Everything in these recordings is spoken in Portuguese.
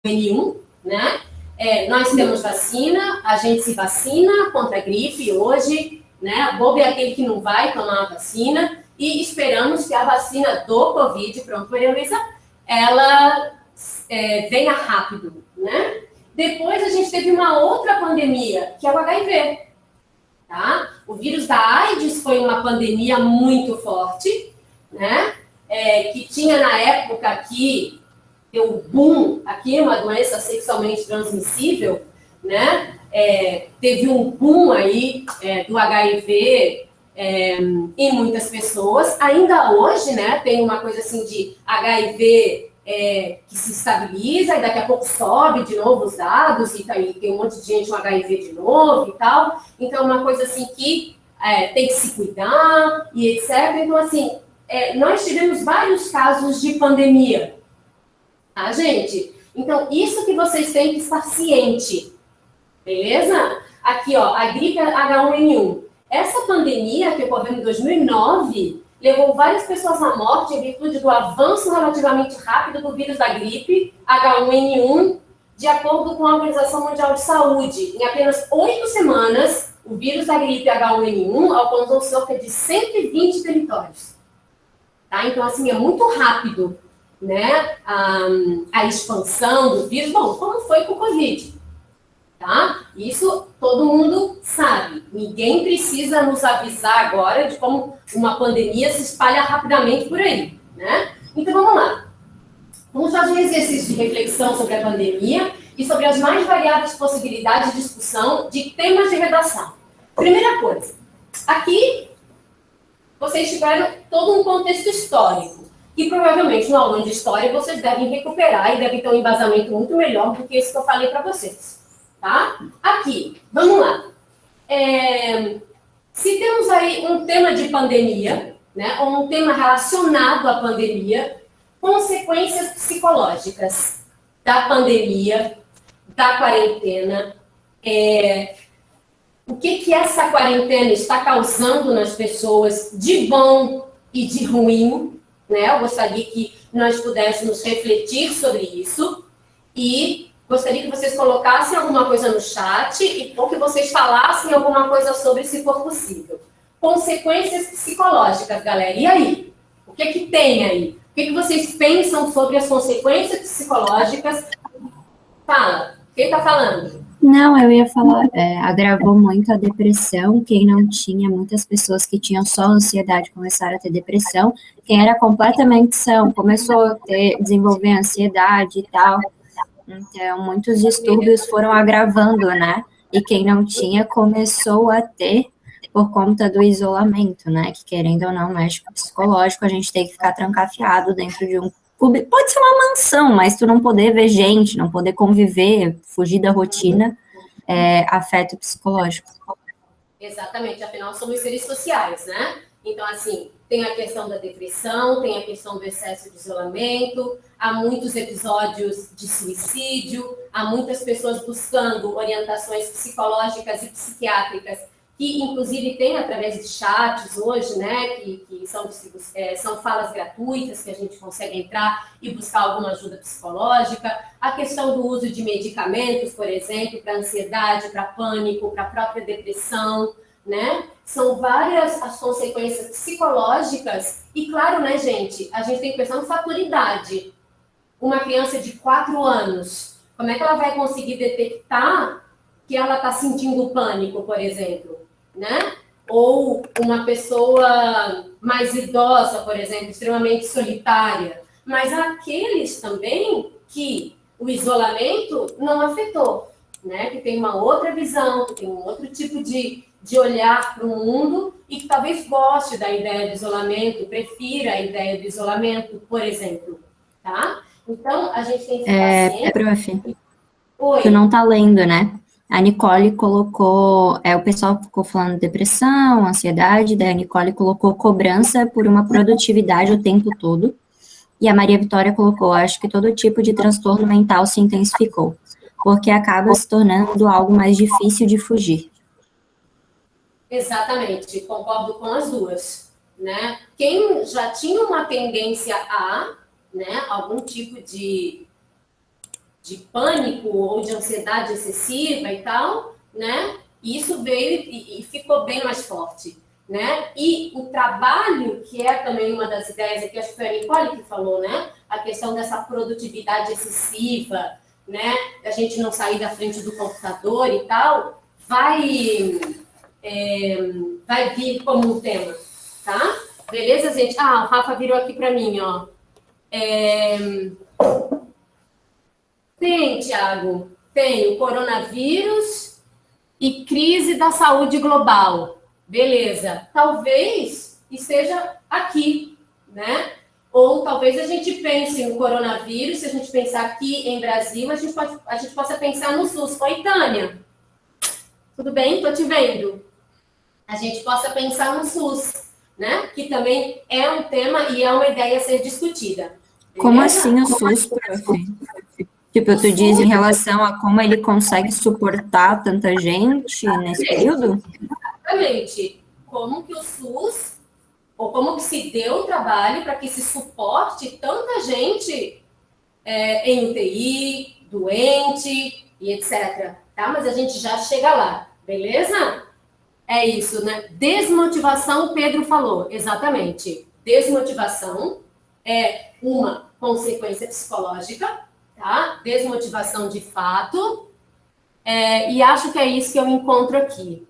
H1N1, né? Nós temos vacina, a gente se vacina contra a gripe hoje, né? Bobo é aquele que não vai tomar a vacina, e esperamos que a vacina do Covid, pronto, Maria Luísa, ela venha rápido, né? Depois a gente teve uma outra pandemia, que é o HIV, tá? O vírus da AIDS foi uma pandemia muito forte, né? Que tinha na época aqui, deu um boom aqui, uma doença sexualmente transmissível, né? Teve um boom aí do HIV em muitas pessoas. Ainda hoje, né? Tem uma coisa assim de HIV que se estabiliza e daqui a pouco sobe de novo os dados e tem um monte de gente com HIV de novo e tal. Então, é uma coisa assim que tem que se cuidar e etc. Então, assim, nós tivemos vários casos de pandemia, tá, gente? Então, isso que vocês têm que estar ciente, beleza? Aqui, ó, a gripe H1N1. Essa pandemia que ocorreu em 2009 levou várias pessoas à morte em virtude do avanço relativamente rápido do vírus da gripe H1N1, de acordo com a Organização Mundial de Saúde. Em apenas 8 semanas, o vírus da gripe H1N1 alcançou cerca de 120 territórios. Tá? Então, assim, é muito rápido, né, a expansão do vírus. Bom, como foi com o Covid? Tá? Isso todo mundo sabe. Ninguém precisa nos avisar agora de como uma pandemia se espalha rapidamente por aí, né? Então, vamos lá. Vamos fazer um exercício de reflexão sobre a pandemia e sobre as mais variadas possibilidades de discussão de temas de redação. Primeira coisa, aqui vocês tiveram todo um contexto histórico, que provavelmente no aula de história vocês devem recuperar e devem ter um embasamento muito melhor do que esse que eu falei para vocês. Tá? Aqui, vamos lá. Se temos aí um tema de pandemia, né, ou um tema relacionado à pandemia, consequências psicológicas da pandemia, da quarentena, o que essa quarentena está causando nas pessoas de bom e de ruim, né? Eu gostaria que nós pudéssemos refletir sobre isso e gostaria que vocês colocassem alguma coisa no chat ou que vocês falassem alguma coisa sobre, se for possível. Consequências psicológicas, galera. E aí? O que tem aí? O que vocês pensam sobre as consequências psicológicas? Fala. Quem está falando? Não, eu ia falar, agravou muito a depressão. Quem não tinha, muitas pessoas que tinham só ansiedade começaram a ter depressão. Quem era completamente são começou a desenvolver ansiedade e tal. Então, muitos distúrbios foram agravando, né? E quem não tinha começou a ter por conta do isolamento, né? Que querendo ou não, mexe com o psicológico, a gente tem que ficar trancafiado dentro de um clube. Pode ser uma mansão, mas tu não poder ver gente, não poder conviver, fugir da rotina, afeta o psicológico. Exatamente, afinal somos seres sociais, né? Então, assim, tem a questão da depressão, tem a questão do excesso de isolamento, há muitos episódios de suicídio, há muitas pessoas buscando orientações psicológicas e psiquiátricas, que inclusive tem através de chats hoje, né, que são falas gratuitas, que a gente consegue entrar e buscar alguma ajuda psicológica. A questão do uso de medicamentos, por exemplo, para ansiedade, para pânico, para a própria depressão, né? São várias as consequências psicológicas. E claro, né, gente, a gente tem que pensar no fator idade. Uma criança de 4 anos, como é que ela vai conseguir detectar que ela está sentindo pânico, por exemplo, né? Ou uma pessoa mais idosa, por exemplo, extremamente solitária. Mas há aqueles também que o isolamento não afetou, né? Que tem uma outra visão, que tem um outro tipo de olhar para o mundo e que talvez goste da ideia do isolamento, prefira a ideia do isolamento, por exemplo, tá? Então, a gente tem que ficar ciente. Prof, Oi. Tu não tá lendo, né? A Nicole colocou, o pessoal ficou falando depressão, ansiedade, daí a Nicole colocou cobrança por uma produtividade o tempo todo, e a Maria Vitória colocou, acho que todo tipo de transtorno mental se intensificou, porque acaba se tornando algo mais difícil de fugir. Exatamente, concordo com as duas, né? Quem já tinha uma tendência a, né, algum tipo de de pânico ou de ansiedade excessiva e tal, né? E isso veio e ficou bem mais forte, né? E o trabalho, que é também uma das ideias aqui, acho que foi a Nicole que falou, né? A questão dessa produtividade excessiva, né? A gente não sair da frente do computador e tal, vai vir como um tema, tá? Beleza, gente? Ah, o Rafa virou aqui para mim, ó. Tem, Tiago, tem o coronavírus e crise da saúde global. Beleza. Talvez esteja aqui, né? Ou talvez a gente pense no coronavírus, se a gente pensar aqui em Brasil, a gente possa pensar no SUS. Oi, Tânia. Tudo bem? Tô te vendo. A gente possa pensar no SUS, né? Que também é um tema e é uma ideia a ser discutida. Beleza? Como assim o SUS, prof? Tipo, tu diz em relação a como ele consegue suportar tanta gente nesse período? Exatamente. Como que o SUS, ou como que se deu o trabalho para que se suporte tanta gente em UTI, doente e etc. Tá? Mas a gente já chega lá, beleza? É isso, né? Desmotivação, o Pedro falou, exatamente. Desmotivação é uma consequência psicológica, tá? Desmotivação de fato. E acho que é isso que eu encontro aqui.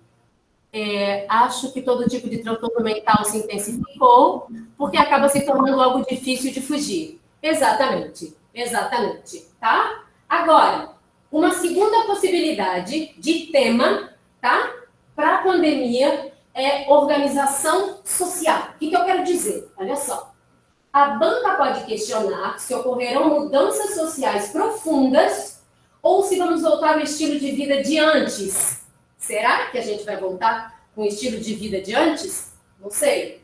Acho que todo tipo de transtorno mental se intensificou, porque acaba se tornando algo difícil de fugir. Exatamente, exatamente, tá? Agora, uma segunda possibilidade de tema, tá? Para a pandemia é organização social. O que eu quero dizer? Olha só. A banca pode questionar se ocorrerão mudanças sociais profundas ou se vamos voltar ao estilo de vida de antes. Será que a gente vai voltar com o estilo de vida de antes? Não sei.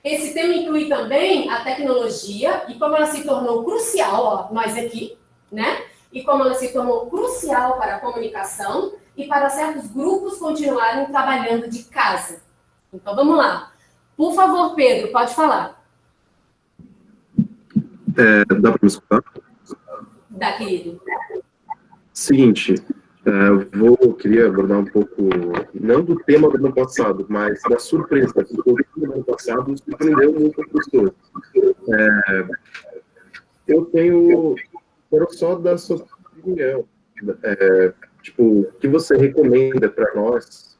Esse tema inclui também a tecnologia e como ela se tornou crucial, ó, nós aqui, né? E como ela se tornou crucial para a comunicação e para certos grupos continuarem trabalhando de casa. Então, vamos lá. Por favor, Pedro, pode falar. Dá para me escutar? Dá, querido. Seguinte, eu queria abordar um pouco, não do tema do ano passado, mas da surpresa, porque o tema do ano passado surpreendeu muitas pessoas. Eu quero só dar sua opinião. O que você recomenda para nós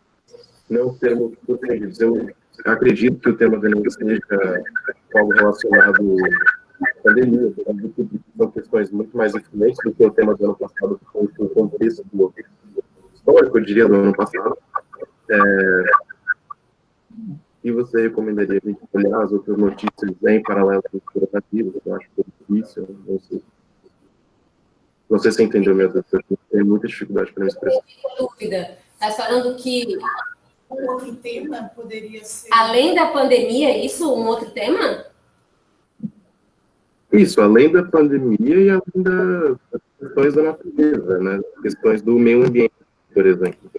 não sermos surpreendidos? Eu acredito que o tema do ano seja algo relacionado pandemia, são questões muito mais influentes do que o tema do ano passado, que foi o contexto histórico, eu diria, do ano passado. E você recomendaria a gente olhar as outras notícias em paralelo com o coronavírus? Eu acho que é difícil, não sei. Não sei se você entendeu minha dúvida, eu tenho muita dificuldade para me expressar. Dúvida. Está falando que um outro tema poderia ser... Além da pandemia, isso um outro tema? Isso, além da pandemia e além das questões da natureza, né? Questões do meio ambiente, por exemplo.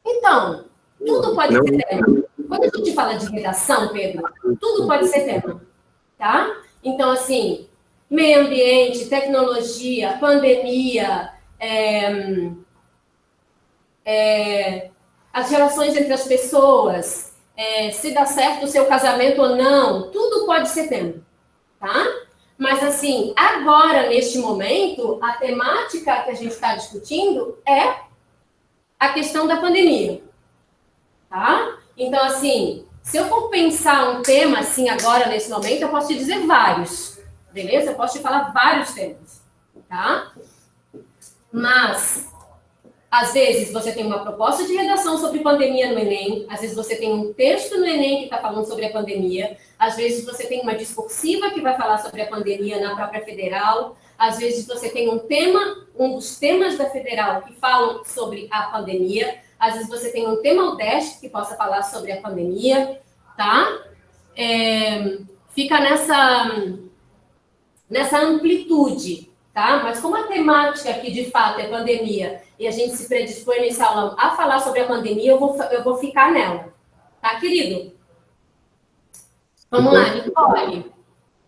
Então, tudo pode ser tema. Quando a gente fala de redação, Pedro, tudo pode ser tema, tá? Então, assim, meio ambiente, tecnologia, pandemia, as relações entre as pessoas, se dá certo o seu casamento ou não, tudo pode ser tema, tá? Mas, assim, agora, neste momento, a temática que a gente está discutindo é a questão da pandemia, tá? Então, assim, se eu for pensar um tema, assim, agora, nesse momento, eu posso te dizer vários, beleza? Eu posso te falar vários temas, tá? Mas, às vezes, você tem uma proposta de redação sobre pandemia no Enem, às vezes você tem um texto no Enem que está falando sobre a pandemia, às vezes você tem uma discursiva que vai falar sobre a pandemia na própria federal, às vezes você tem um tema, um dos temas da federal que falam sobre a pandemia, às vezes você tem um tema UDESC que possa falar sobre a pandemia, tá? Fica nessa amplitude, tá? Mas como a temática aqui, de fato, é pandemia, e a gente se predispõe nessa aula a falar sobre a pandemia, eu vou ficar nela. Tá, querido? Vamos lá, Nicole.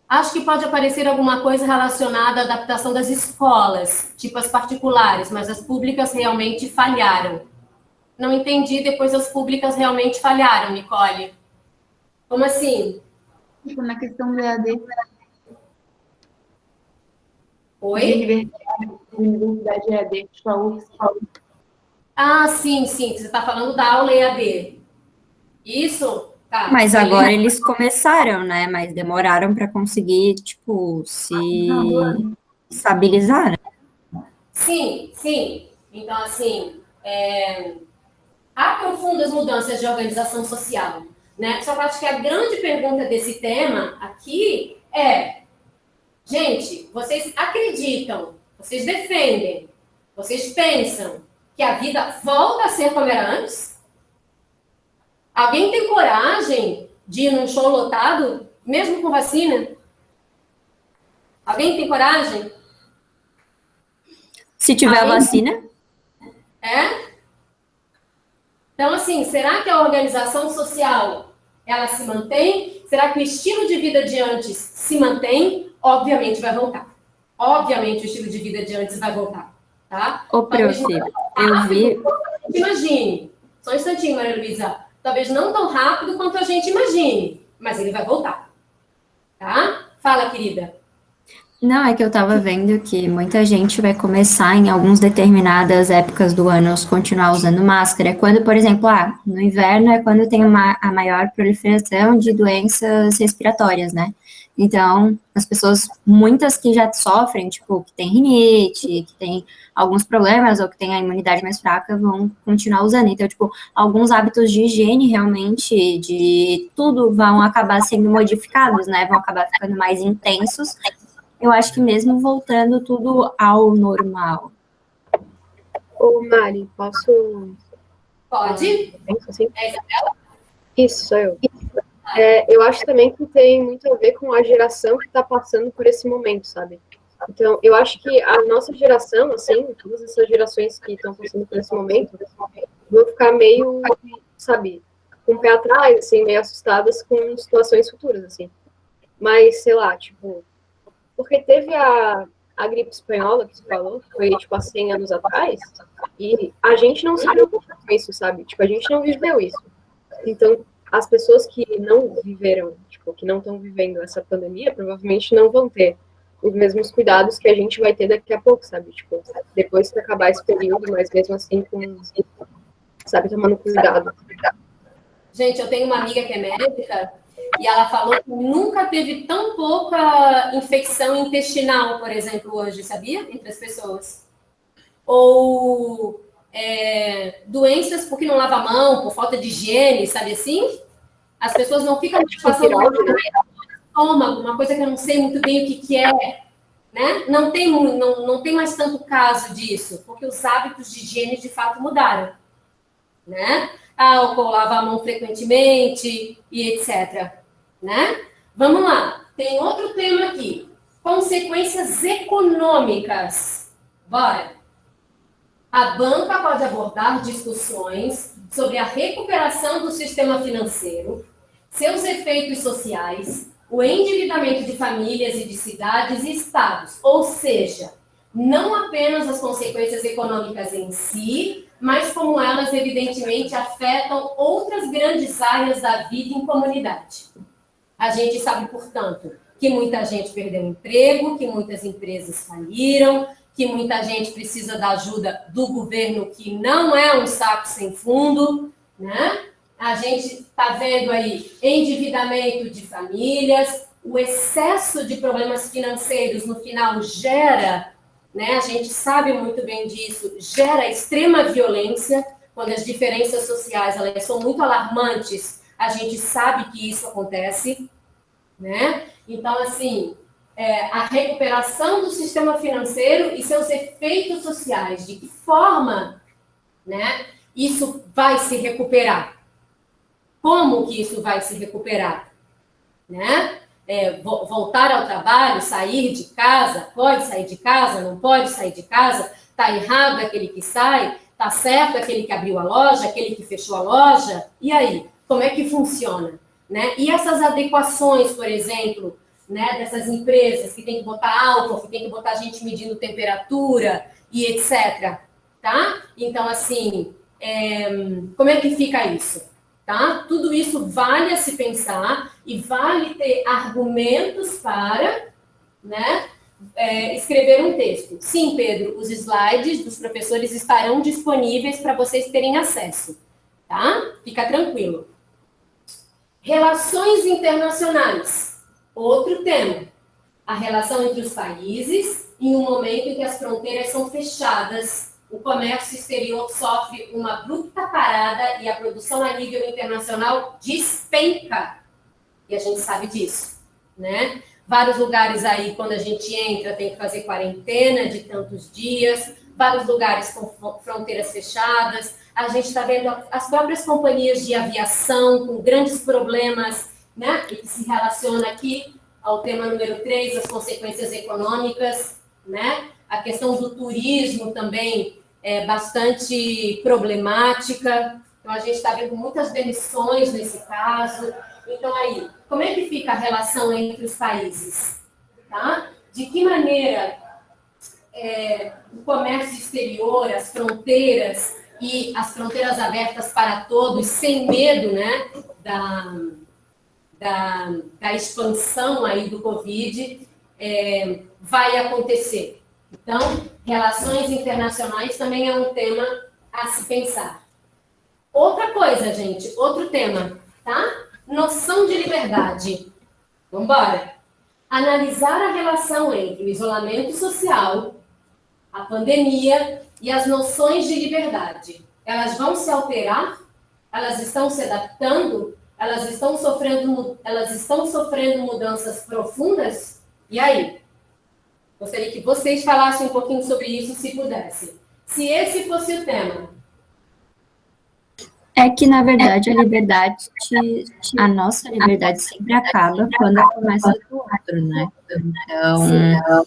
Acho que pode aparecer alguma coisa relacionada à adaptação das escolas, tipo as particulares, mas as públicas realmente falharam. Não entendi, depois as públicas realmente falharam, Nicole. Como assim? Tipo, na questão do EAD, Oi? universidade EAD, tipo a UFSC. Ah, sim, sim. Você está falando da aula EAD. Isso? Tá. Mas agora eles começaram, né? Mas demoraram para conseguir, tipo, se estabilizar, né? Sim, sim. Então, assim, há profundas mudanças de organização social, né? Só que eu acho que a grande pergunta desse tema aqui é, gente, vocês acreditam, vocês defendem, vocês pensam que a vida volta a ser como era antes? Alguém tem coragem de ir num show lotado, mesmo com vacina? Alguém tem coragem? Se tiver a vacina, É? Então, assim, será que a organização social, ela se mantém? Será que o estilo de vida de antes se mantém? Obviamente vai voltar. Obviamente o estilo de vida de antes vai voltar, tá? ô, prof, eu vi... Imagine. Só um instantinho, Maria Luísa. Talvez não tão rápido quanto a gente imagine, mas ele vai voltar. Tá? Fala, querida. Não, é que eu tava vendo que muita gente vai começar em algumas determinadas épocas do ano continuar usando máscara. É quando, por exemplo, no inverno é quando tem a maior proliferação de doenças respiratórias, né? Então, as pessoas, muitas que já sofrem, tipo, que tem rinite, que tem alguns problemas ou que tem a imunidade mais fraca, vão continuar usando. Então, tipo, alguns hábitos de higiene realmente, de tudo, vão acabar sendo modificados, né? Vão acabar ficando mais intensos. Eu acho que mesmo voltando tudo ao normal. Ô, Mari, posso... Pode? Assim? É, Isabela? Isso, sou eu. Eu acho também que tem muito a ver com a geração que está passando por esse momento, sabe? Então, eu acho que a nossa geração, assim, todas essas gerações que estão passando por esse momento, vão ficar meio, sabe, com o pé atrás, assim, meio assustadas com situações futuras, assim. Mas, sei lá, tipo... Porque teve a gripe espanhola, que você falou, que foi, tipo, há 100 anos atrás, e a gente não se preocupa com isso, sabe? Tipo, a gente não viveu isso. Então, as pessoas que não viveram, tipo, que não estão vivendo essa pandemia, provavelmente não vão ter os mesmos cuidados que a gente vai ter daqui a pouco, sabe? Tipo, depois que acabar esse período, mas mesmo assim, sabe, tomando cuidado. Gente, eu tenho uma amiga que é médica e ela falou que nunca teve tão pouca infecção intestinal, por exemplo, hoje, sabia? Entre as pessoas. Ou doenças porque não lava a mão, por falta de higiene, sabe assim? As pessoas não ficam passando por estômago, uma coisa que eu não sei muito bem o que é, né? Não tem mais tanto caso disso, porque os hábitos de higiene de fato mudaram, né? Álcool, lavar a mão frequentemente e etc, né? Vamos lá, tem outro tema aqui, consequências econômicas. Bora! A banca pode abordar discussões sobre a recuperação do sistema financeiro, seus efeitos sociais, o endividamento de famílias e de cidades e estados, ou seja, não apenas as consequências econômicas em si, mas como elas, evidentemente, afetam outras grandes áreas da vida em comunidade. A gente sabe, portanto, que muita gente perdeu o emprego, que muitas empresas faliram, que muita gente precisa da ajuda do governo, que não é um saco sem fundo, né? A gente está vendo aí endividamento de famílias, o excesso de problemas financeiros no final gera, né? A gente sabe muito bem disso, gera extrema violência, quando as diferenças sociais elas são muito alarmantes, a gente sabe que isso acontece, né? Então, assim, a recuperação do sistema financeiro e seus efeitos sociais, de que forma, né, isso vai se recuperar? Como que isso vai se recuperar? Né? Voltar ao trabalho, sair de casa, pode sair de casa, não pode sair de casa, está errado aquele que sai, está certo aquele que abriu a loja, aquele que fechou a loja, e aí? Como é que funciona? Né? E essas adequações, por exemplo, né, dessas empresas que tem que botar álcool, que tem que botar gente medindo temperatura e etc. Tá? Então, assim, como é que fica isso? Tá? Tudo isso vale a se pensar e vale ter argumentos para, né, escrever um texto. Sim, Pedro, os slides dos professores estarão disponíveis para vocês terem acesso. Tá? Fica tranquilo. Relações internacionais. Outro tema. A relação entre os países em um momento em que as fronteiras são fechadas, o comércio exterior sofre uma abrupta parada e a produção a nível internacional despenca. E a gente sabe disso, né? Vários lugares aí, quando a gente entra, tem que fazer quarentena de tantos dias, vários lugares com fronteiras fechadas. A gente está vendo as próprias companhias de aviação com grandes problemas, né? E que se relaciona aqui ao tema número 3, as consequências econômicas, né? A questão do turismo também é bastante problemática. Então, a gente está vendo muitas demissões nesse caso. Então, aí, como é que fica a relação entre os países? Tá? De que maneira o comércio exterior, as fronteiras e as fronteiras abertas para todos, sem medo, né, da expansão aí do Covid, vai acontecer? Então, relações internacionais também é um tema a se pensar. Outra coisa, gente, outro tema, tá? Noção de liberdade. Vamos embora. Analisar a relação entre o isolamento social, a pandemia e as noções de liberdade. Elas vão se alterar? Elas estão se adaptando? Elas estão sofrendo mudanças profundas? E aí? Gostaria que vocês falassem um pouquinho sobre isso, se pudessem. Se esse fosse o tema. É que, na verdade, a nossa liberdade sempre acaba quando começa do outro, né? Então,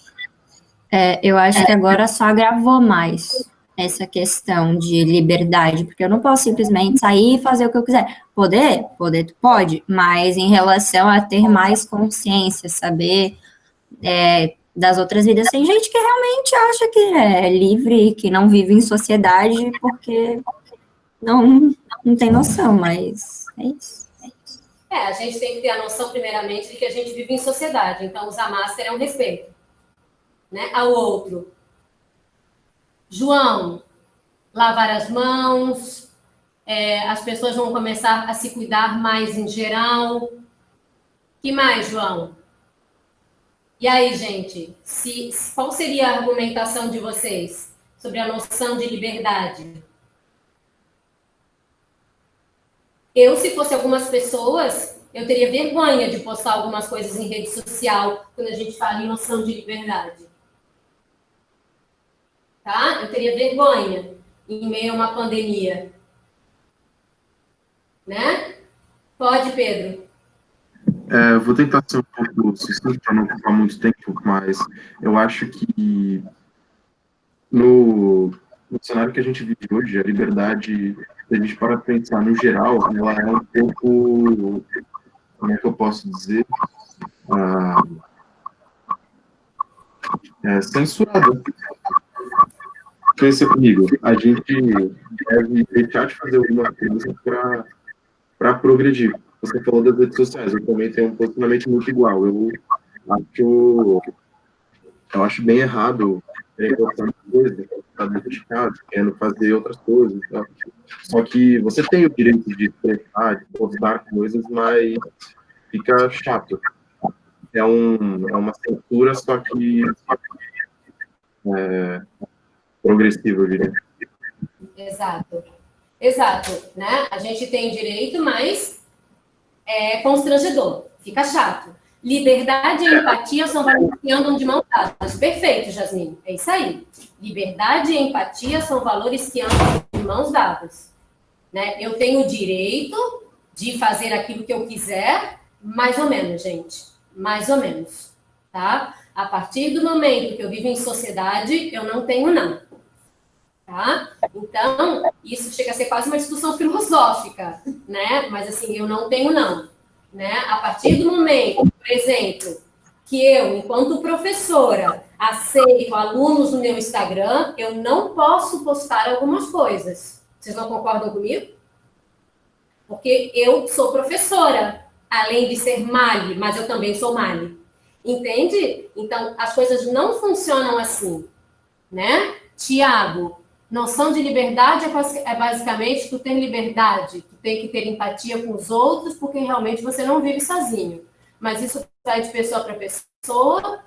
eu acho que agora só agravou mais essa questão de liberdade, porque eu não posso simplesmente sair e fazer o que eu quiser. Poder tu pode, mas em relação a ter mais consciência, saber das outras vidas. Tem gente que realmente acha que é livre, que não vive em sociedade, porque não tem noção, mas é isso. A gente tem que ter a noção, primeiramente, de que a gente vive em sociedade. Então, usar máscara é um respeito, né, ao outro. João, lavar as mãos, as pessoas vão começar a se cuidar mais em geral. Que mais, João? E aí, gente, qual seria a argumentação de vocês sobre a noção de liberdade? Eu, se fosse algumas pessoas, eu teria vergonha de postar algumas coisas em rede social quando a gente fala em noção de liberdade. Tá? Eu teria vergonha em meio a uma pandemia. Né? Pode, Pedro. Vou tentar ser um pouco sucinto para não ocupar muito tempo, mas eu acho que no cenário que a gente vive hoje, a liberdade, se a gente para pensar no geral, ela é um pouco, como é que eu posso dizer, censurada. Pensa comigo, a gente deve deixar de fazer alguma coisa para progredir. Você falou das redes sociais, eu também tenho um posicionamento muito igual. Eu acho bem errado postar coisas, estar dentro de casa, querendo fazer outras coisas. Tá? Só que você tem o direito de expressar, de postar coisas, mas fica chato. É uma censura, só que progressiva, eu diria. Exato, né? A gente tem direito, mas é constrangedor, fica chato. Liberdade e empatia são valores que andam de mãos dadas. Perfeito, Jasmine, é isso aí. Liberdade e empatia são valores que andam de mãos dadas. Né? Eu tenho o direito de fazer aquilo que eu quiser, mais ou menos, gente. Mais ou menos, tá? A partir do momento que eu vivo em sociedade, eu não tenho não. Tá? Então, isso chega a ser quase uma discussão filosófica, né? Mas, assim, eu não tenho não. Né? A partir do momento, por exemplo, que eu, enquanto professora, aceito alunos no meu Instagram, eu não posso postar algumas coisas. Vocês não concordam comigo? Porque eu sou professora, além de ser Mali, mas eu também sou Mali. Entende? Então, as coisas não funcionam assim, né? Tiago, noção de liberdade é basicamente tu ter liberdade, tu tem que ter empatia com os outros, porque realmente você não vive sozinho. Mas isso vai de pessoa para pessoa,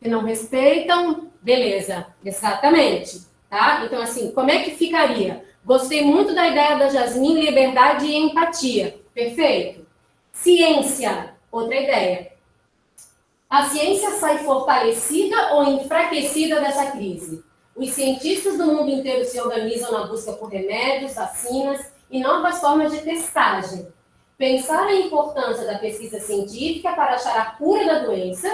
que não respeitam, beleza, exatamente, tá? Então, assim, como é que ficaria? Gostei muito da ideia da Jasmine, liberdade e empatia, perfeito. Ciência, outra ideia. A ciência sai fortalecida ou enfraquecida dessa crise? Os cientistas do mundo inteiro se organizam na busca por remédios, vacinas e novas formas de testagem. Pensar a importância da pesquisa científica para achar a cura da doença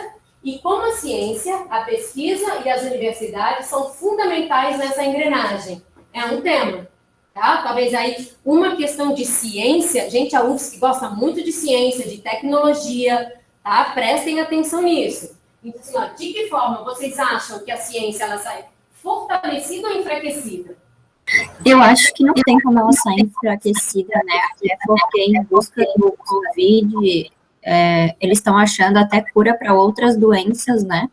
e como a ciência, a pesquisa e as universidades são fundamentais nessa engrenagem. É um tema, tá? Talvez aí uma questão de ciência, gente, a UFSC gosta muito de ciência, de tecnologia, tá? Prestem atenção nisso. Então, assim, ó, de que forma vocês acham que a ciência ela sai fortalecida ou enfraquecida? Eu acho que não tem como ela sair enfraquecida, né? Até porque em busca do Covid, eles estão achando até cura para outras doenças, né?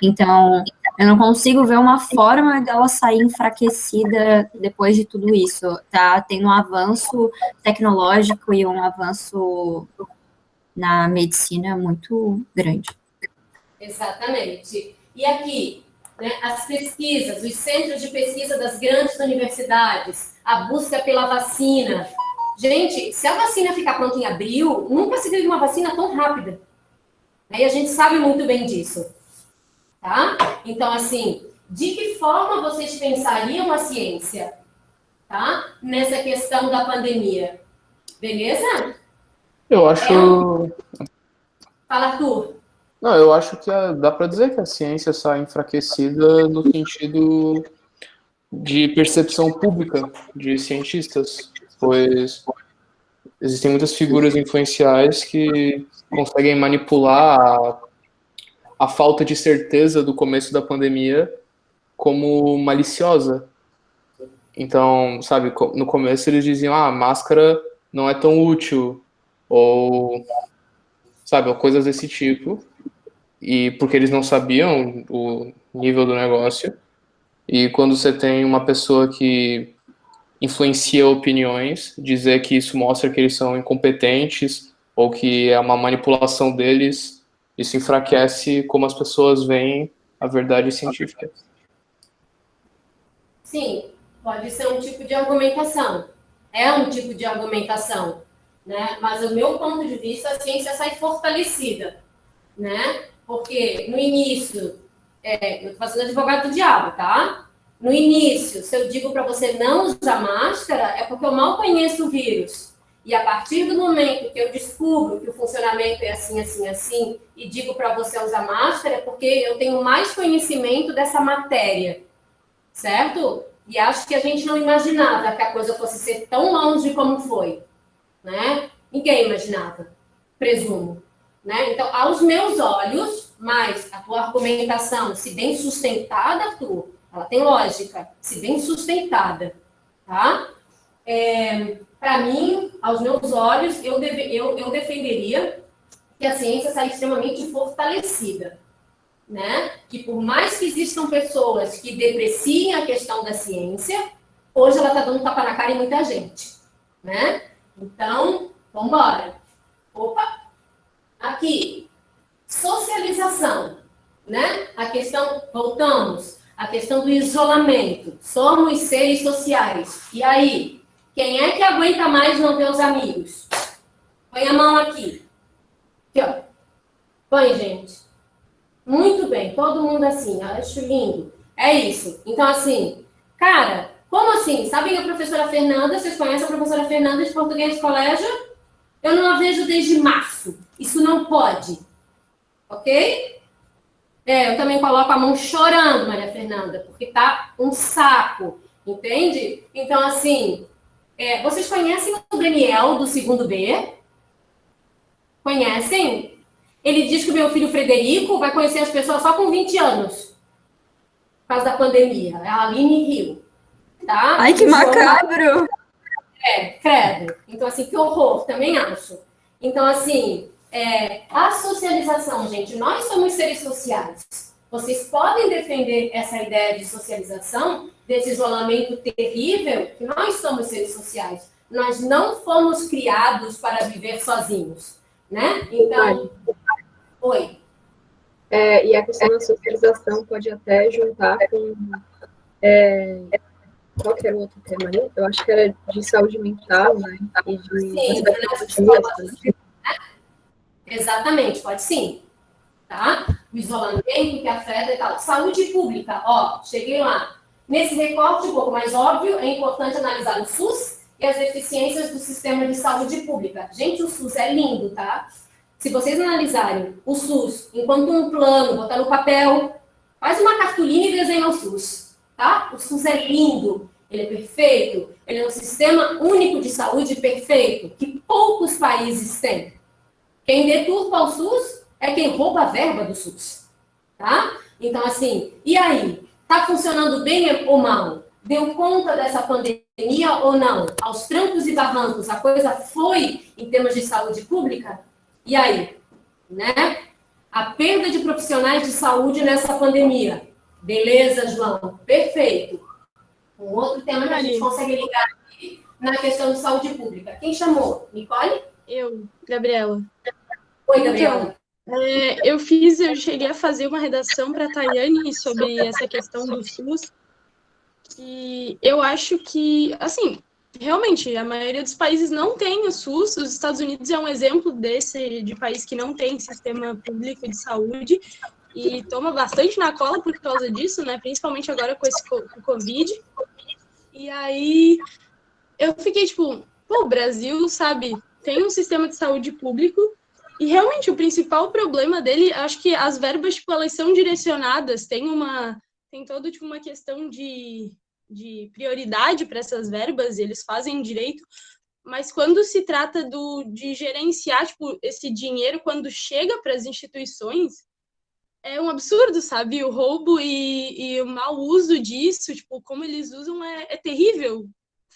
Então, eu não consigo ver uma forma dela sair enfraquecida depois de tudo isso. Tá tendo um avanço tecnológico e um avanço na medicina muito grande. Exatamente. E aqui, né, as pesquisas, os centros de pesquisa das grandes universidades, a busca pela vacina. Gente, se a vacina ficar pronta em abril, nunca se viu uma vacina tão rápida. E a gente sabe muito bem disso. Tá? Então, assim, de que forma vocês pensariam a ciência, tá? Nessa questão da pandemia? Beleza? Eu acho. Fala, Arthur. Não, eu acho que dá para dizer que a ciência sai enfraquecida no sentido de percepção pública de cientistas, pois existem muitas figuras influenciais que conseguem manipular a falta de certeza do começo da pandemia como maliciosa. Então, sabe, no começo eles diziam, a máscara não é tão útil, ou, sabe, coisas desse tipo, e porque eles não sabiam o nível do negócio. E quando você tem uma pessoa que influencia opiniões, dizer que isso mostra que eles são incompetentes ou que é uma manipulação deles, isso enfraquece como as pessoas veem a verdade científica. Sim, pode ser um tipo de argumentação. É um tipo de argumentação, né? Mas, do meu ponto de vista, a ciência sai fortalecida, né? Porque, no início, eu estou fazendo advogado do diabo, tá? No início, se eu digo para você não usar máscara, é porque eu mal conheço o vírus. E a partir do momento que eu descubro que o funcionamento é assim, assim, assim, e digo para você usar máscara, é porque eu tenho mais conhecimento dessa matéria, certo? E acho que a gente não imaginava que a coisa fosse ser tão longe como foi, né? Ninguém imaginava, presumo, né? Então, aos meus olhos, mas a tua argumentação, se bem sustentada, Arthur, ela tem lógica, se bem sustentada, tá? Para mim, aos meus olhos, eu defenderia que a ciência sai extremamente fortalecida, né? Que por mais que existam pessoas que depreciem a questão da ciência, hoje ela está dando tapa na cara em muita gente, né? Então, vamos embora. Opa! Aqui, socialização, né? A questão, voltamos, a questão do isolamento. Somos seres sociais. E aí, quem é que aguenta mais não ver os amigos? Põe a mão aqui. Aqui, ó. Põe, gente. Muito bem, todo mundo assim, acho lindo. É isso. Então, assim, cara, como assim? Sabem a professora Fernanda? Vocês conhecem a professora Fernanda de português de colégio? Eu não a vejo desde março. Isso não pode. Ok? Eu também coloco a mão chorando, Maria Fernanda, porque tá um saco. Entende? Então, assim, vocês conhecem o Daniel do segundo B? Conhecem? Ele diz que o meu filho Frederico vai conhecer as pessoas só com 20 anos, por causa da pandemia. É a Aline Rio. Tá? Ai, que macabro! Credo. Então, assim, que horror, também acho. Então, assim, a socialização, gente, nós somos seres sociais. Vocês podem defender essa ideia de socialização, desse isolamento terrível, que nós somos seres sociais. Nós não fomos criados para viver sozinhos, né? Então, oi. E a questão da socialização pode até juntar com... qual que era o outro tema ali? Eu acho que era de saúde mental, né? E de... Sim, exatamente, pode sim. Tá? O isolamento que afeta e tal. Saúde pública, ó, cheguei lá. Nesse recorte, um pouco mais óbvio, é importante analisar o SUS e as deficiências do sistema de saúde pública. Gente, o SUS é lindo, tá? Se vocês analisarem o SUS enquanto um plano, botar no papel, faz uma cartolina e desenha o SUS, tá? O SUS é lindo, ele é perfeito, ele é um sistema único de saúde perfeito, que poucos países têm. Quem deturpa o SUS é quem rouba a verba do SUS, tá? Então, assim, e aí? Tá funcionando bem ou mal? Deu conta dessa pandemia ou não? Aos trancos e barrancos, a coisa foi em termos de saúde pública? E aí? Né? A perda de profissionais de saúde nessa pandemia. Beleza, João? Perfeito. Um outro tema que a gente consegue ligar aqui na questão de saúde pública. Quem chamou? Nicole? Eu, Gabriela. Oi, Gabriela. Eu cheguei a fazer uma redação para a Tayane sobre essa questão do SUS, que eu acho que, assim, realmente, a maioria dos países não tem o SUS. Os Estados Unidos é um exemplo de país que não tem sistema público de saúde e toma bastante na cola por causa disso, né? Principalmente agora com o Covid. E aí, eu fiquei tipo, pô, o Brasil, sabe, tem um sistema de saúde público. E realmente o principal problema dele, acho que as verbas, tipo, elas são direcionadas, tem toda tipo, uma questão de prioridade para essas verbas, e eles fazem direito, mas quando se trata de gerenciar, tipo, esse dinheiro, quando chega para as instituições, é um absurdo, sabe? O roubo e o mau uso disso, tipo, como eles usam é terrível.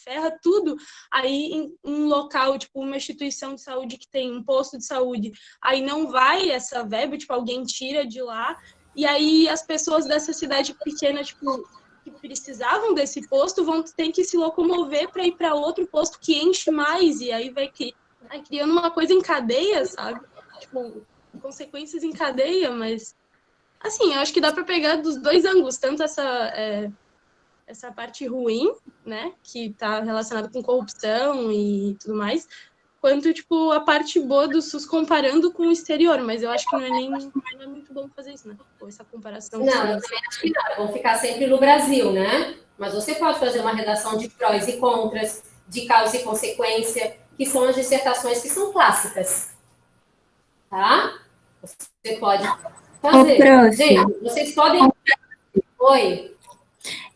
Ferra tudo. Aí, em um local, tipo, uma instituição de saúde que tem um posto de saúde, aí não vai essa verba, tipo, alguém tira de lá, e aí as pessoas dessa cidade pequena, tipo, que precisavam desse posto, vão ter que se locomover para ir para outro posto que enche mais, e aí vai criando uma coisa em cadeia, sabe? Tipo, consequências em cadeia, mas, assim, eu acho que dá para pegar dos dois ângulos, tanto essa parte ruim, né, que está relacionada com corrupção e tudo mais, quanto, tipo, a parte boa do SUS comparando com o exterior, mas eu acho que não é muito bom fazer isso, né, ou essa comparação. Não, eu também acho que não, vão ficar sempre no Brasil, né, mas você pode fazer uma redação de prós e contras, de causa e consequência, que são as dissertações que são clássicas, tá? Você pode fazer. Gente, vocês podem... Oi?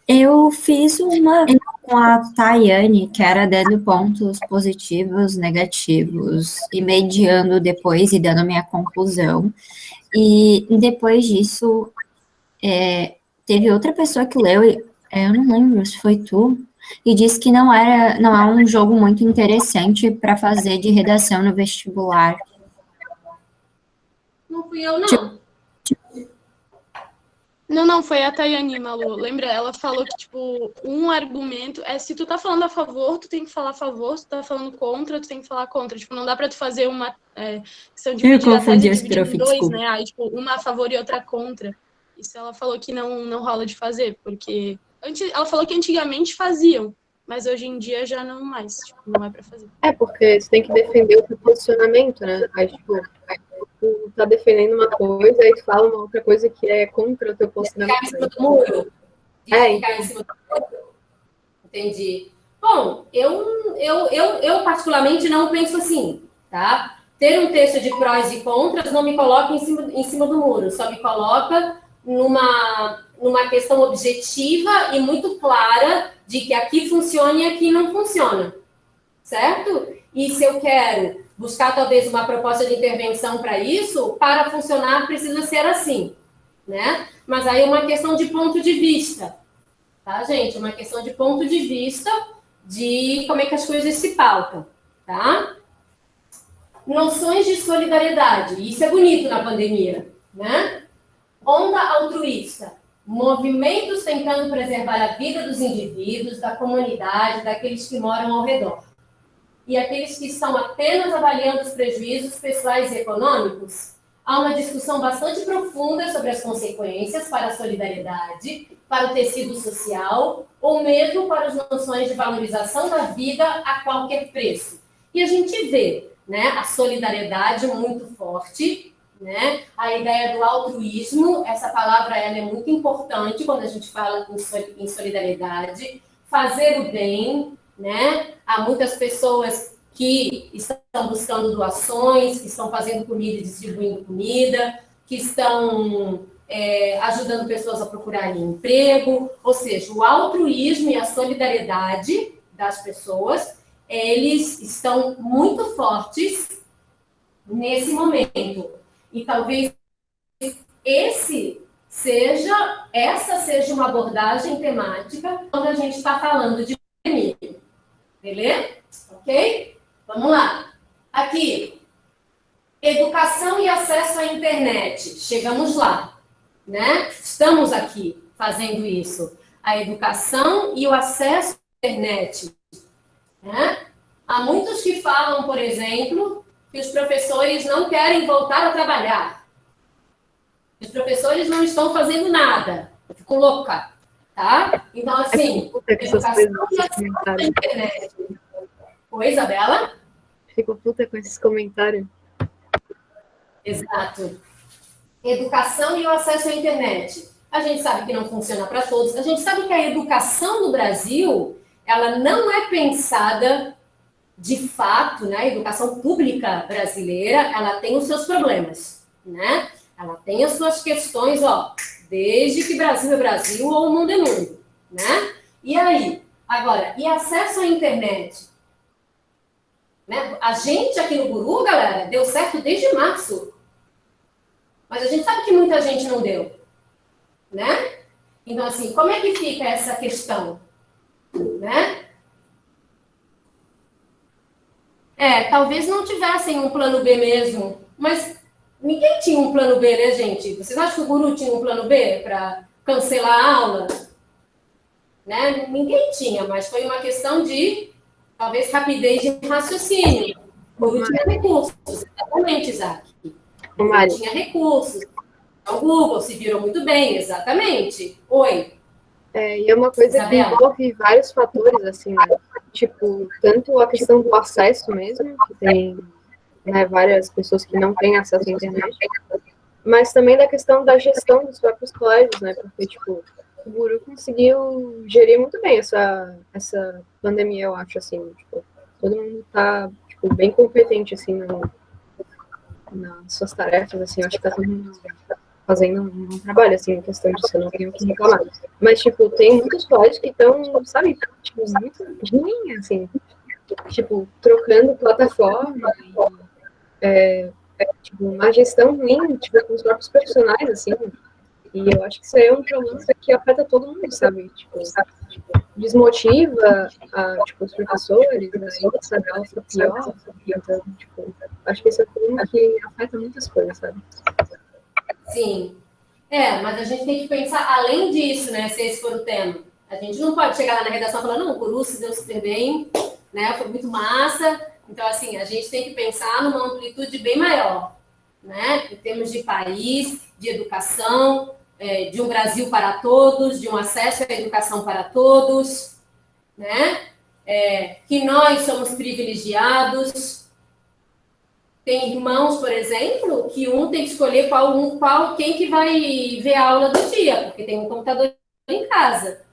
Eu fiz uma com a Tayane, que era dando pontos positivos, negativos, e mediando depois e dando minha conclusão. E depois disso, teve outra pessoa que leu, eu não lembro se foi tu, e disse que não é um jogo muito interessante para fazer de redação no vestibular. Não fui eu, não. Não, foi a Tayane, Malu. Lembra? Ela falou que, tipo, um argumento se tu tá falando a favor, tu tem que falar a favor, se tu tá falando contra, tu tem que falar contra. Tipo, não dá pra tu fazer uma questão de dividir a tese em dois, né? Aí, tipo, uma a favor e outra contra. Isso ela falou que não rola de fazer, porque... Ela falou que antigamente faziam, mas hoje em dia já não mais. Tipo, não é pra fazer. Porque você tem que defender o seu posicionamento, né? Aí, tipo... tu tá defendendo uma coisa e tu fala uma outra coisa que é contra o teu posicionamento. Ficar em cima do muro. Ficar em cima do muro. Entendi. Bom, eu particularmente não penso assim, tá? Ter um texto de prós e contras não me coloca em cima do muro, só me coloca numa questão objetiva e muito clara de que aqui funciona e aqui não funciona, certo? E se eu quero buscar talvez uma proposta de intervenção para isso, para funcionar precisa ser assim, né? Mas aí é uma questão de ponto de vista, tá, gente? Uma questão de ponto de vista de como é que as coisas se pautam, tá? Noções de solidariedade, isso é bonito na pandemia, né? Onda altruísta, movimentos tentando preservar a vida dos indivíduos, da comunidade, daqueles que moram ao redor. E aqueles que estão apenas avaliando os prejuízos pessoais e econômicos, há uma discussão bastante profunda sobre as consequências para a solidariedade, para o tecido social, ou mesmo para as noções de valorização da vida a qualquer preço. E a gente vê, né, a solidariedade muito forte, né, a ideia do altruísmo, essa palavra ela é muito importante quando a gente fala em solidariedade, fazer o bem, né? Há muitas pessoas que estão buscando doações, que estão fazendo comida e distribuindo comida, que estão ajudando pessoas a procurarem emprego, ou seja, o altruísmo e a solidariedade das pessoas, eles estão muito fortes nesse momento. E talvez essa seja uma abordagem temática quando a gente está falando de pandemia. Beleza? Ok? Vamos lá. Aqui, educação e acesso à internet. Chegamos lá, né? Estamos aqui fazendo isso. A educação e o acesso à internet. Né? Há muitos que falam, por exemplo, que os professores não querem voltar a trabalhar. Os professores não estão fazendo nada. Eu fico louca, tá? Então, assim, educação e acesso à internet. Oi, Isabela? Fico puta com esses comentários. Exato. Educação e o acesso à internet. A gente sabe que não funciona para todos. A gente sabe que a educação no Brasil, ela não é pensada de fato, né? A educação pública brasileira, ela tem os seus problemas, né? Ela tem as suas questões, ó, desde que Brasil é Brasil ou o mundo é mundo, né? E aí? Agora, e acesso à internet? Né? A gente aqui no Guru, galera, deu certo desde março. Mas a gente sabe que muita gente não deu, né? Então, assim, como é que fica essa questão, né? Talvez não tivessem um plano B mesmo, mas ninguém tinha um plano B, né, gente? Vocês acham que o Guru tinha um plano B para cancelar a aula? Né? Ninguém tinha, mas foi uma questão de, talvez, rapidez de raciocínio. O Guru tinha recursos, exatamente, Isaac. O Guru tinha recursos. O Google se virou muito bem, exatamente. Oi. E é uma coisa Isabela, que envolve vários fatores, assim, né? Tipo, tanto a questão do acesso mesmo, que tem, né, várias pessoas que não têm acesso à internet, mas também da questão da gestão dos próprios colégios, né? Porque, tipo, o Guru conseguiu gerir muito bem essa pandemia, eu acho, assim. Tipo, todo mundo tá, tipo, bem competente, assim, nas suas tarefas, assim. Eu acho que tá todo mundo fazendo um trabalho, assim, em questão disso, eu não tenho o que reclamar. Mas, tipo, tem muitos colégios que estão, sabe, tipo, muito ruim, assim, tipo, trocando plataforma, tipo, uma gestão ruim, tipo, com os próprios profissionais, assim, e eu acho que isso aí é um problema que afeta todo mundo, sabe, tipo, desmotiva, tipo, os professores, sabe, ela fica pior, então, tipo, acho que esse é um problema que afeta muitas coisas, sabe. Sim. Mas a gente tem que pensar além disso, né? Se esse for o tema. A gente não pode chegar lá na redação e falar, não, o Guru se deu super bem, né? Foi muito massa. Então, assim, a gente tem que pensar numa amplitude bem maior, né? Em termos de país, de educação, de um Brasil para todos, de um acesso à educação para todos, né? Que nós somos privilegiados. Tem irmãos, por exemplo, que um tem que escolher quem que vai ver a aula do dia, porque tem um computador em casa.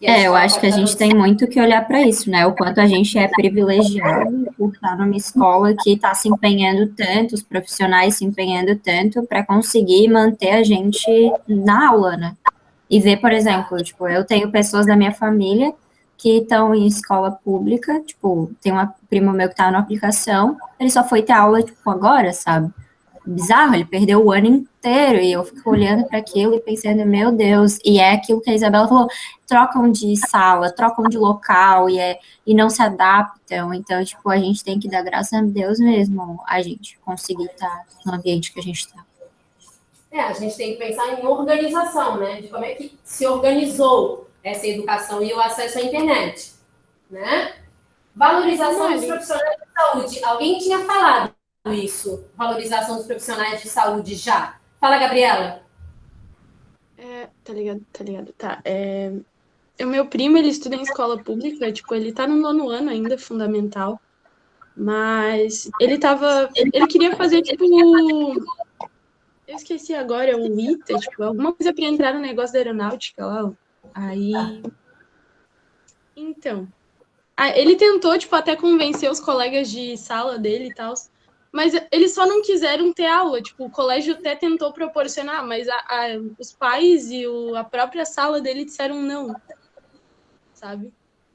Eu acho que a gente tem muito que olhar para isso, né? O quanto a gente é privilegiado por estar numa escola que está se empenhando tanto, os profissionais se empenhando tanto para conseguir manter a gente na aula, né? E ver, por exemplo, tipo, eu tenho pessoas da minha família que estão em escola pública, tipo, tem um primo meu que tá na aplicação, ele só foi ter aula, tipo, agora, sabe? Bizarro, ele perdeu o ano inteiro, e eu fico olhando para aquilo e pensando, meu Deus, e é aquilo que a Isabela falou, trocam de sala, trocam de local, e não se adaptam, então, tipo, a gente tem que dar graças a Deus mesmo, a gente conseguir estar no ambiente que a gente está. A gente tem que pensar em organização, né? De como é que se organizou essa educação e o acesso à internet, né? Valorização dos profissionais de saúde. Alguém tinha falado isso, valorização dos profissionais de saúde já. Fala, Gabriela. Tá ligado. Tá. O meu primo, ele estuda em escola pública, tipo, ele tá no 9º ano ainda, fundamental, mas ele queria fazer, tipo, eu esqueci agora, o ITA, tipo, alguma coisa para entrar no negócio da aeronáutica lá, aí... Então, ele tentou, tipo, até convencer os colegas de sala dele e tal, mas eles só não quiseram ter aula, tipo, o colégio até tentou proporcionar, mas os pais e a própria sala dele disseram não, sabe?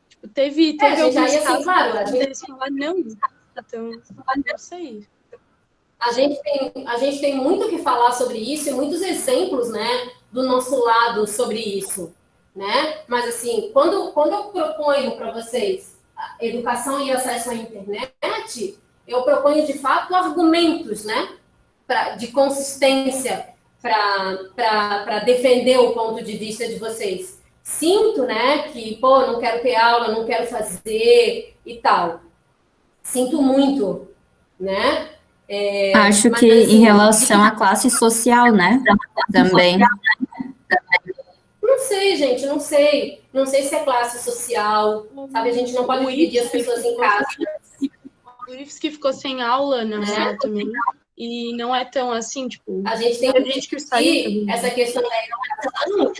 Tipo, teve alguns casos claro, deles falaram não, então, não sei. A gente tem muito o que falar sobre isso e muitos exemplos, né, do nosso lado sobre isso, né? Mas, assim, quando eu proponho para vocês a educação e acesso à internet, eu proponho, de fato, argumentos, né, de consistência para defender o ponto de vista de vocês. Sinto, né, que, não quero ter aula, não quero fazer e tal. Sinto muito, né? Acho que assim, em relação à classe social, né? Também. Não sei, gente, não sei. Não sei se é classe social, sabe? A gente não pode dividir as pessoas em casa. O IFSC que ficou sem aula na sala também. E não é tão assim, tipo... A gente tem que discutir essa questão da educação.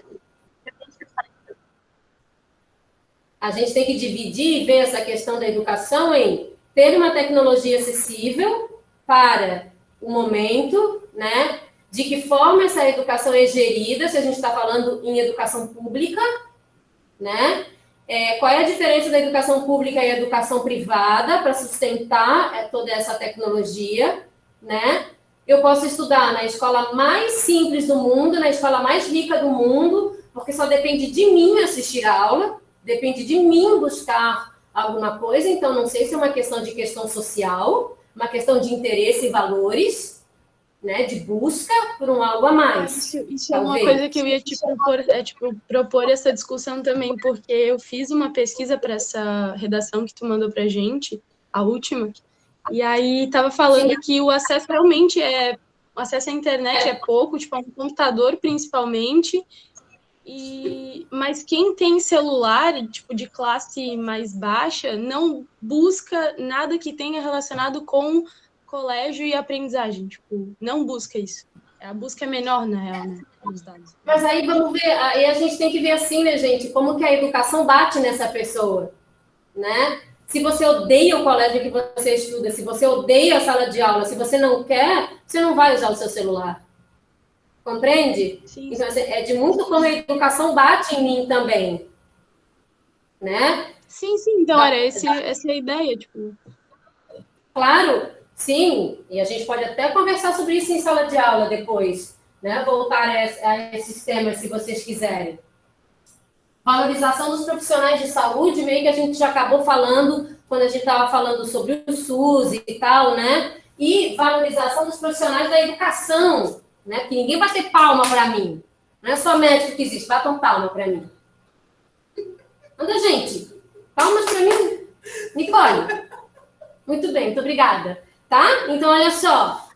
A gente tem que dividir e ver essa questão da educação em ter uma tecnologia acessível para o momento, né? De que forma essa educação é gerida, se a gente está falando em educação pública, né? Qual é a diferença da educação pública e educação privada para sustentar toda essa tecnologia, né? Eu posso estudar na escola mais simples do mundo, na escola mais rica do mundo, porque só depende de mim assistir a aula, depende de mim buscar alguma coisa, então não sei se é uma questão social, uma questão de interesse e valores, né, de busca por um algo a mais. Isso é uma coisa que eu ia te propor essa discussão também, porque eu fiz uma pesquisa para essa redação que tu mandou pra gente, a última, e aí estava falando que o acesso realmente o acesso à internet é pouco, tipo, um computador principalmente, mas quem tem celular, tipo, de classe mais baixa, não busca nada que tenha relacionado com colégio e aprendizagem, tipo, não busca isso. A busca é menor, na real, né, dos dados. Mas aí vamos ver, aí a gente tem que ver assim, né, gente, como que a educação bate nessa pessoa, né? Se você odeia o colégio que você estuda, se você odeia a sala de aula, se você não quer, você não vai usar o seu celular. Compreende? Sim. Então, é de muito como a educação bate em mim também, né? Sim, então era essa a ideia, tipo... Claro, sim, e a gente pode até conversar sobre isso em sala de aula depois, né? Voltar a esses temas, se vocês quiserem. Valorização dos profissionais de saúde, meio que a gente já acabou falando, quando a gente estava falando sobre o SUS e tal, né? E valorização dos profissionais da educação, né? Que ninguém vai ter palma para mim. Não é só médico que existe, batam palma para mim. Anda, gente. Palmas para mim. Nicole. Muito bem, muito obrigada. Tá? Então, olha só.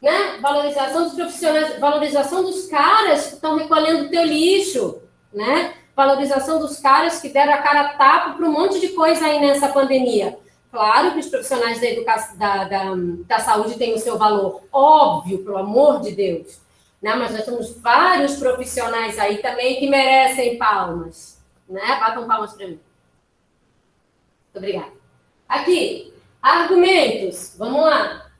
Né? Valorização dos profissionais, valorização dos caras que estão recolhendo o teu lixo, né? Valorização dos caras que deram a cara a tapa para um monte de coisa aí nessa pandemia. Claro que os profissionais da educação, da saúde têm o seu valor, óbvio, pelo amor de Deus. Né? Mas nós temos vários profissionais aí também que merecem palmas. Né? Batam palmas para mim. Muito obrigada. Aqui, argumentos. Vamos lá.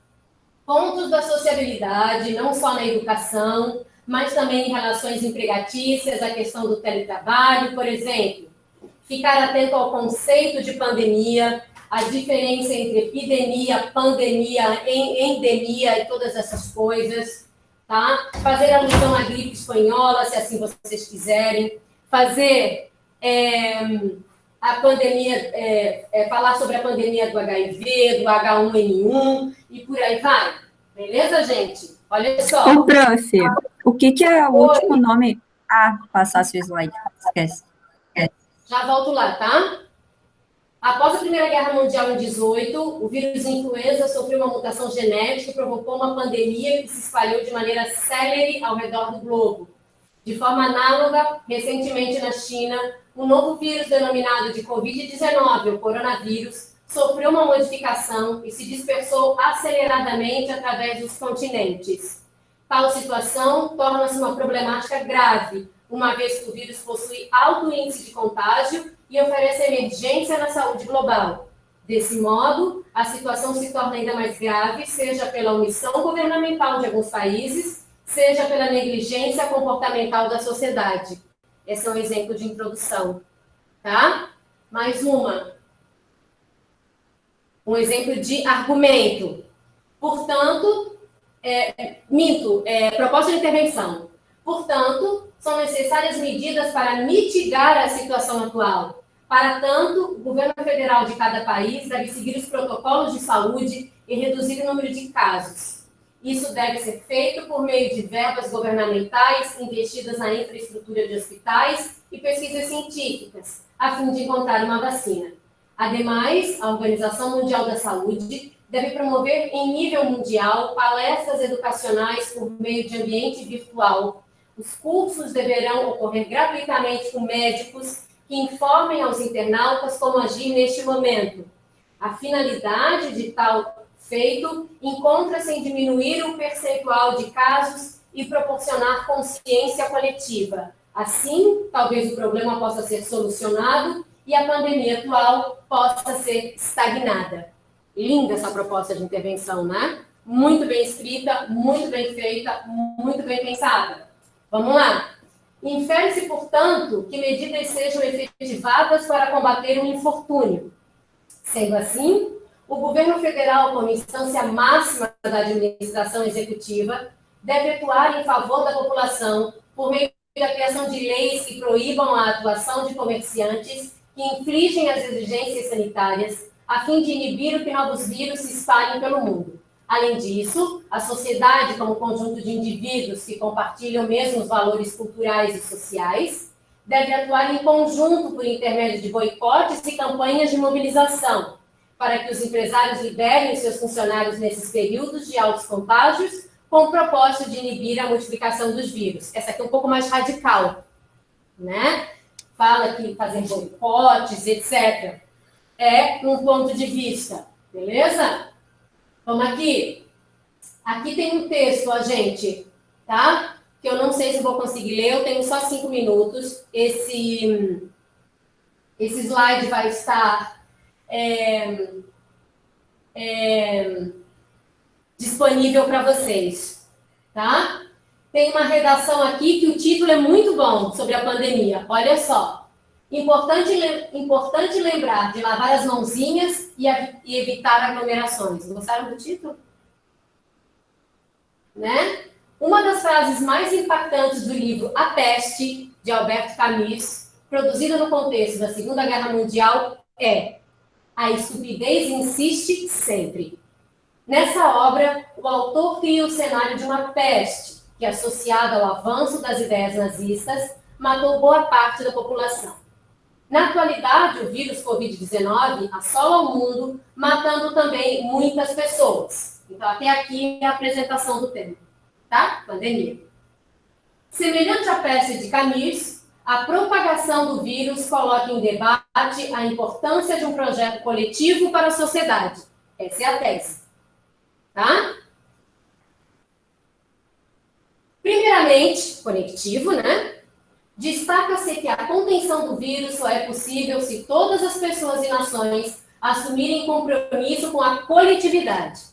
Pontos da sociabilidade, não só na educação, mas também em relações empregatícias, a questão do teletrabalho, por exemplo. ficar atento ao conceito de pandemia, a diferença entre epidemia, pandemia, endemia e todas essas coisas, tá? Fazer alusão à gripe espanhola, se assim vocês quiserem. Fazer a pandemia, falar sobre a pandemia do HIV, do H1N1 e por aí vai. Beleza, gente? Olha só. Ô, prof, o que é o último nome? Passasse o slide, esquece. Já volto lá, tá? Após a Primeira Guerra Mundial em 18, o vírus influenza sofreu uma mutação genética e provocou uma pandemia que se espalhou de maneira célere ao redor do globo. De forma análoga, recentemente na China, o novo vírus denominado de Covid-19, o coronavírus, sofreu uma modificação e se dispersou aceleradamente através dos continentes. Tal situação torna-se uma problemática grave, uma vez que o vírus possui alto índice de contágio e oferece emergência na saúde global. Desse modo, a situação se torna ainda mais grave, seja pela omissão governamental de alguns países, seja pela negligência comportamental da sociedade. Esse é um exemplo de introdução, tá? Mais uma. Um exemplo de argumento. Portanto, proposta de intervenção. Portanto, são necessárias medidas para mitigar a situação atual. Para tanto, o governo federal de cada país deve seguir os protocolos de saúde e reduzir o número de casos. Isso deve ser feito por meio de verbas governamentais investidas na infraestrutura de hospitais e pesquisas científicas, a fim de encontrar uma vacina. Ademais, a Organização Mundial da Saúde deve promover em nível mundial palestras educacionais por meio de ambiente virtual. Os cursos deverão ocorrer gratuitamente com médicos que informem aos internautas como agir neste momento. A finalidade de tal feito encontra-se em diminuir o percentual de casos e proporcionar consciência coletiva. Assim, talvez o problema possa ser solucionado e a pandemia atual possa ser estagnada. Linda essa proposta de intervenção, né? Muito bem escrita, muito bem feita, muito bem pensada. Vamos lá. Infere-se, portanto, que medidas sejam efetivadas para combater o infortúnio. Sendo assim, o governo federal, como instância máxima da administração executiva, deve atuar em favor da população por meio da criação de leis que proíbam a atuação de comerciantes que infringem as exigências sanitárias, a fim de inibir que novos vírus se espalhem pelo mundo. Além disso, a sociedade, como conjunto de indivíduos que compartilham mesmos valores culturais e sociais, deve atuar em conjunto por intermédio de boicotes e campanhas de mobilização, para que os empresários liberem os seus funcionários nesses períodos de altos contágios, com o propósito de inibir a multiplicação dos vírus. Essa aqui é um pouco mais radical, né? Fala que fazer boicotes, etc. É um ponto de vista, beleza? Vamos aqui. Aqui tem um texto, ó, gente, tá? Que eu não sei se vou conseguir ler, eu tenho só 5 minutos. Esse slide vai estar disponível para vocês, tá? Tem uma redação aqui que o título é muito bom sobre a pandemia. Olha só. Importante lembrar de lavar as mãozinhas e evitar aglomerações. Gostaram do título? Né? Uma das frases mais impactantes do livro A Peste, de Albert Camus, produzida no contexto da Segunda Guerra Mundial, é: a estupidez insiste sempre. Nessa obra, o autor cria o cenário de uma peste que, associada ao avanço das ideias nazistas, matou boa parte da população. Na atualidade, o vírus Covid-19 assola o mundo, matando também muitas pessoas. Então, até aqui é a apresentação do tema, tá? Pandemia. Semelhante à peste de Camus, a propagação do vírus coloca em debate a importância de um projeto coletivo para a sociedade. Essa é a tese, tá? Primeiramente, conectivo, né? Destaca-se que a contenção do vírus só é possível se todas as pessoas e nações assumirem compromisso com a coletividade.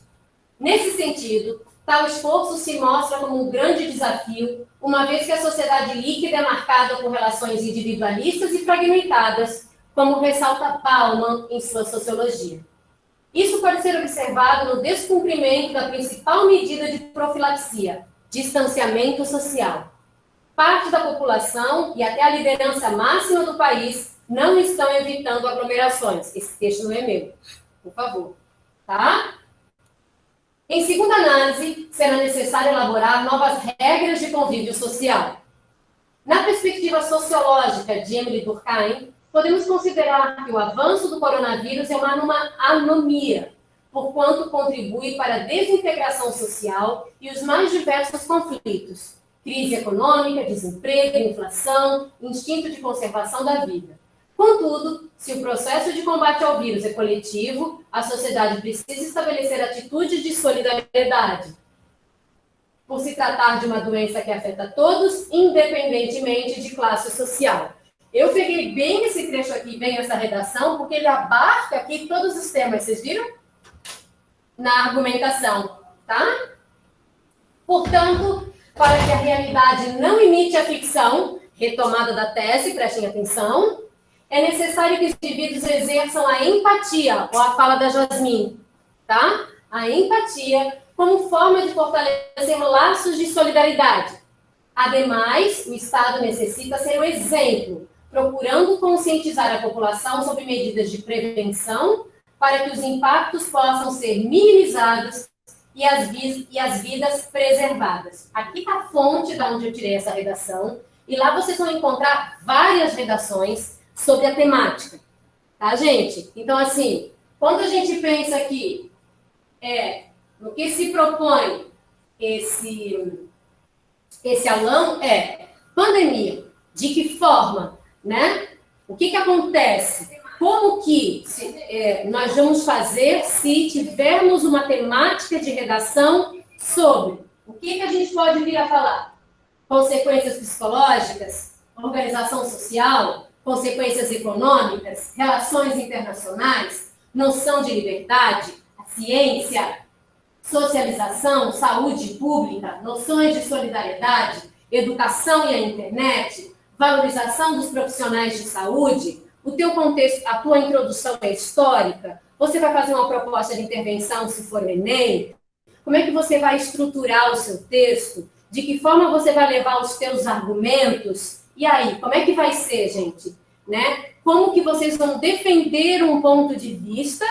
Nesse sentido, tal esforço se mostra como um grande desafio, uma vez que a sociedade líquida é marcada por relações individualistas e fragmentadas, como ressalta Bauman em sua Sociologia. Isso pode ser observado no descumprimento da principal medida de profilaxia, distanciamento social. Parte da população e até a liderança máxima do país não estão evitando aglomerações. Esse texto não é meu, por favor. Tá? Em segunda análise, será necessário elaborar novas regras de convívio social. Na perspectiva sociológica de Emily Durkheim, podemos considerar que o avanço do coronavírus é uma anomia, porquanto contribui para a desintegração social e os mais diversos conflitos: crise econômica, desemprego, inflação, instinto de conservação da vida. Contudo, se o processo de combate ao vírus é coletivo, a sociedade precisa estabelecer atitudes de solidariedade, por se tratar de uma doença que afeta todos, independentemente de classe social. Eu peguei bem esse trecho aqui, bem essa redação, porque ele abarca aqui todos os temas, vocês viram? Na argumentação, tá? Portanto, para que a realidade não imite a ficção, retomada da tese, prestem atenção, é necessário que os indivíduos exerçam a empatia, ou a fala da Jasmine, tá? A empatia como forma de fortalecer laços de solidariedade. Ademais, o Estado necessita ser um exemplo, procurando conscientizar a população sobre medidas de prevenção para que os impactos possam ser minimizados e as vidas preservadas. Aqui está a fonte de onde eu tirei essa redação, e lá vocês vão encontrar várias redações sobre a temática, tá, gente? Então, assim, quando a gente pensa aqui no que se propõe esse aulão é pandemia, de que forma, né? O que acontece? Como que nós vamos fazer se tivermos uma temática de redação sobre o que a gente pode vir a falar? Consequências psicológicas, organização social, consequências econômicas, relações internacionais, noção de liberdade, a ciência, socialização, saúde pública, noções de solidariedade, educação e a internet, valorização dos profissionais de saúde. O teu contexto, a tua introdução é histórica? Você vai fazer uma proposta de intervenção se for o Enem? Como é que você vai estruturar o seu texto? De que forma você vai levar os teus argumentos? E aí, como é que vai ser, gente? Né? Como que vocês vão defender um ponto de vista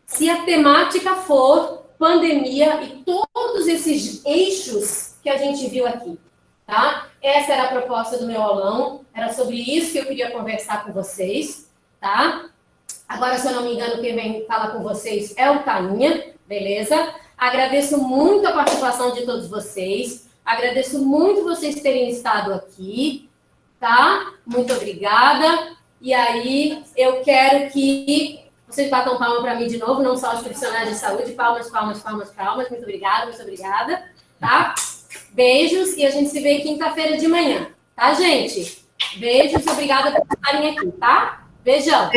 se a temática for pandemia e todos esses eixos que a gente viu aqui, tá? Essa era a proposta do meu aulão, era sobre isso que eu queria conversar com vocês, tá? Agora, se eu não me engano, quem vem falar com vocês é o Tainha, beleza? Agradeço muito a participação de todos vocês, agradeço muito vocês terem estado aqui, tá? Muito obrigada. E aí, eu quero que vocês batam palma para mim de novo, não só os profissionais de saúde. Palmas, palmas, palmas, palmas. Muito obrigada, tá? Beijos e a gente se vê quinta-feira de manhã, tá, gente? Beijos, obrigada por estarem aqui, tá? Beijão.